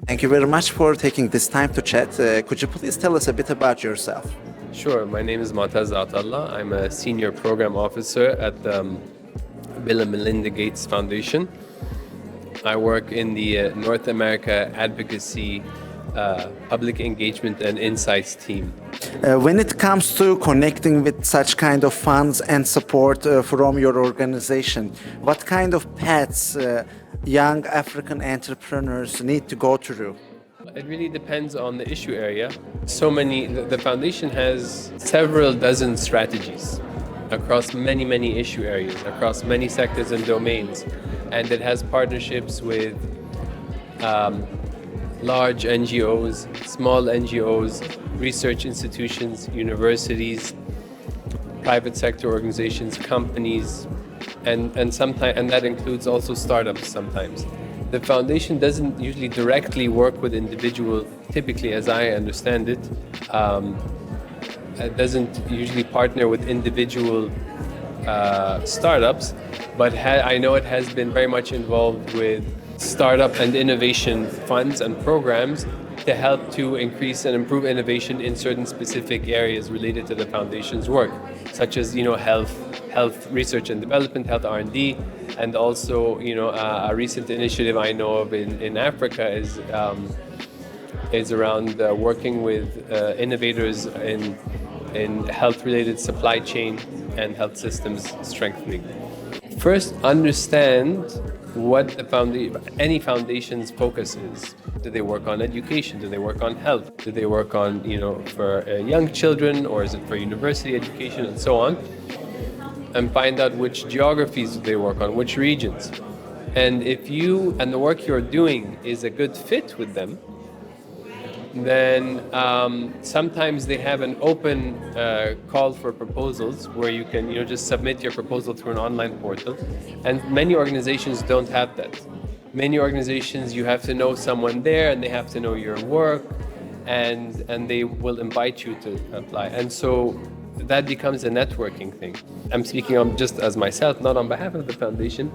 Thank you very much for taking this time to chat. Could you please tell us a bit about yourself? Sure, my name is Motaz Attalla. I'm a senior program officer at the Bill Melinda Gates Foundation. I work in the North America Advocacy, Public Engagement and Insights team. When it comes to connecting with such kind of funds and support from your organization, what kind of paths young African entrepreneurs need to go through? It really depends on the issue area. The foundation has several dozen strategies across many issue areas, across many sectors and domains. And it has partnerships with large NGOs, small NGOs, research institutions, universities, private sector organizations, companies, and that includes also startups sometimes. The foundation doesn't usually directly work with individual, typically as I understand it. It doesn't usually partner with individual startups, but I know it has been very much involved with startup and innovation funds and programs to help to increase and improve innovation in certain specific areas related to the foundation's work, such as health research and development, health R&D, and also a recent initiative I know of in Africa is around working with innovators in health-related supply chain and health systems strengthening. First, understand what any foundation's focus is. Do they work on education? Do they work on health? Do they work on, for young children, or is it for university education and so on? And find out which geographies they work on, which regions. And if you and the work you're doing is a good fit with them, then sometimes they have an open call for proposals where you can just submit your proposal through an online portal. And many organizations don't have that. Many organizations, you have to know someone there and they have to know your work, and they will invite you to apply. And so that becomes a networking thing. I'm speaking on just as myself, not on behalf of the foundation,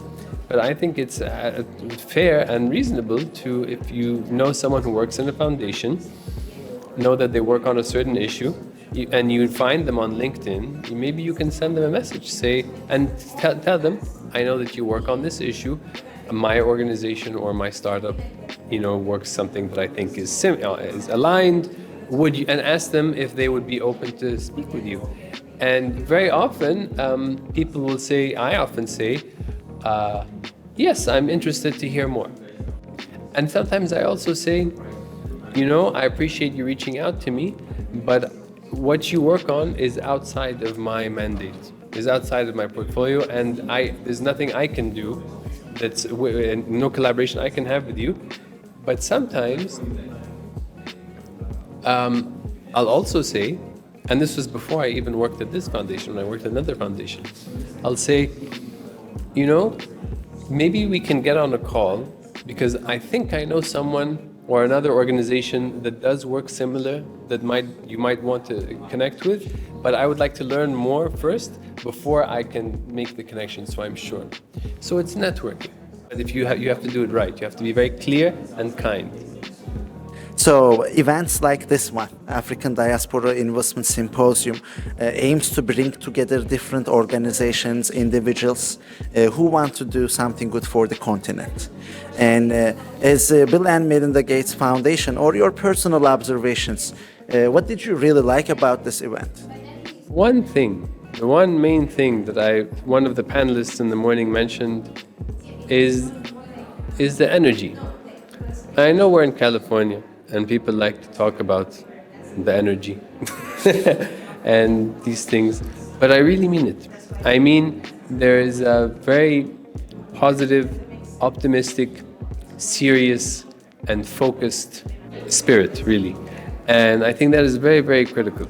but I think it's fair and reasonable to, if you know someone who works in a foundation, know that they work on a certain issue, and you find them on LinkedIn, maybe you can send them a message, tell them, I know that you work on this issue, my organization or my startup, works something that I think is aligned. And ask them if they would be open to speak with you. And very often, people will say, I often say, yes, I'm interested to hear more. And sometimes I also say, I appreciate you reaching out to me, but what you work on is outside of my mandate, is outside of my portfolio, and there's nothing I can do, no collaboration I can have with you. But sometimes, I'll also say, and this was before I even worked at this foundation, when I worked at another foundation, I'll say, maybe we can get on a call, because I think I know someone or another organization that does work similar that you might want to connect with, but I would like to learn more first before I can make the connection, so I'm sure. So it's networking. But you have to do it right. You have to be very clear and kind. So events like this one, African Diaspora Investment Symposium, aims to bring together different organizations, individuals who want to do something good for the continent. And as Bill and Melinda Gates Foundation, or your personal observations, what did you really like about this event? The one main thing that one of the panelists in the morning mentioned is the energy. I know we're in California, and people like to talk about the energy and these things, but I really mean it. I mean, there is a very positive, optimistic, serious, and focused spirit, really. And I think that is very, very critical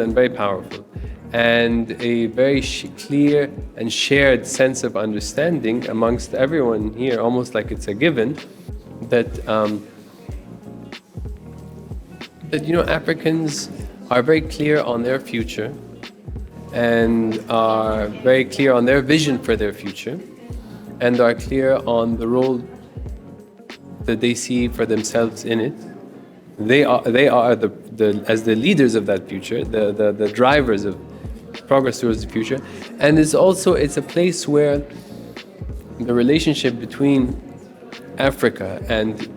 and very powerful. And a very clear and shared sense of understanding amongst everyone here, almost like it's a given, that Africans are very clear on their future and are very clear on their vision for their future, and are clear on the role that they see for themselves in it. They are as the leaders of that future, the drivers of progress towards the future. And it's a place where the relationship between Africa and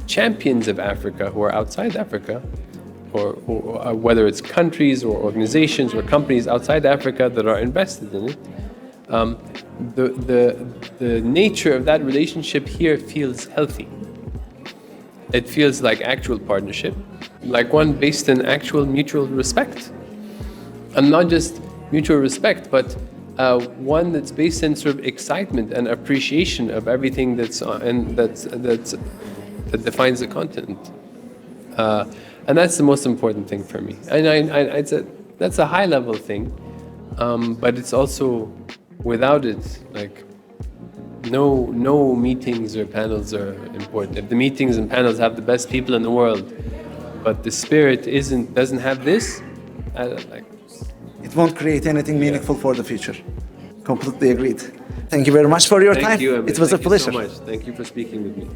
champions of Africa who are outside Africa, or whether it's countries or organizations or companies outside Africa that are invested in it, the nature of that relationship here feels healthy. It feels like actual partnership, like one based in actual mutual respect. And not just mutual respect, but one that's based in sort of excitement and appreciation of everything that defines the continent. And that's the most important thing for me. And that's a high level thing, but it's also, without it, like, no meetings or panels are important. If the meetings and panels have the best people in the world, but the spirit doesn't have this, it won't create anything meaningful for the future. Completely agreed. Thank you very much for your time. Thank you, Amir. It was a pleasure. Thank you so much. Thank you for speaking with me.